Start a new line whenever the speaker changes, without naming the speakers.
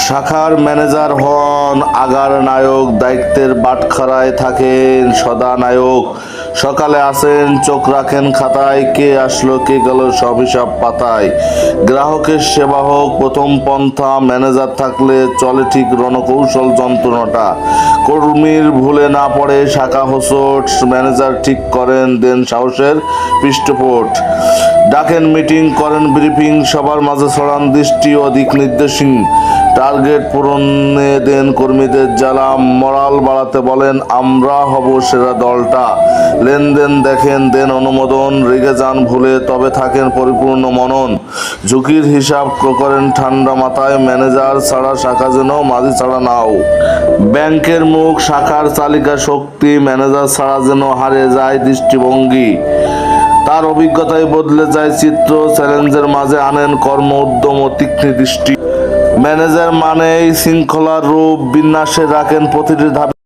শাখার ম্যানেজার হন আগার নায়ক, দায়িত্বের বাটখারায় থাকেন সদা নায়ক। সকালে আসেন, চোখ রাখেন খাতায়, কে আসলো কে গেল সব হিসাব পাতায়। গ্রাহকের সেবা হোক প্রথম পন্থা, ম্যানেজার থাকলে চলে ঠিক রণকৌশল যন্ত্রণাটা। কর্মীর ভুলে না পড়ে শাখা হোঁচট, ম্যানেজার ঠিক করেন দেন সাহসের পৃষ্ঠপোট। ডাকেন মিটিং, করেন ব্রিফিং, সবার মাঝে ছড়ান দৃষ্টি ও দিক নির্দেশিং। টার্গেট পূরণে দেন কর্মীদের জ্বালা, মরাল বাড়াতে বলেন আমরা হব সেরা দলটা। লেনদেন দেখেন দেন অনুমোদন, রেগে যান ভুলে তবে থাকেন পরিপূর্ণ মনন। ঝুঁকির হিসাব করেন ঠান্ডা মাথায়, ম্যানেজার ছাড়া শাখা যেন মাঝি ছাড়া নাও। ব্যাংকের মুখ শাখার চালিকা শক্তি, ম্যানেজার ছাড়া যেন হারে যায় দৃষ্টিভঙ্গি। তার অভিজ্ঞতায় বদলে যায় চিত্র, চ্যালেঞ্জের মাঝে আনেন কর্ম উদ্যম ও তীক্ষ্ণ দৃষ্টি। ম্যানেজার মানেই শৃঙ্খলার রূপ, বিন্যাসে রাখেন প্রতিটি ধাপে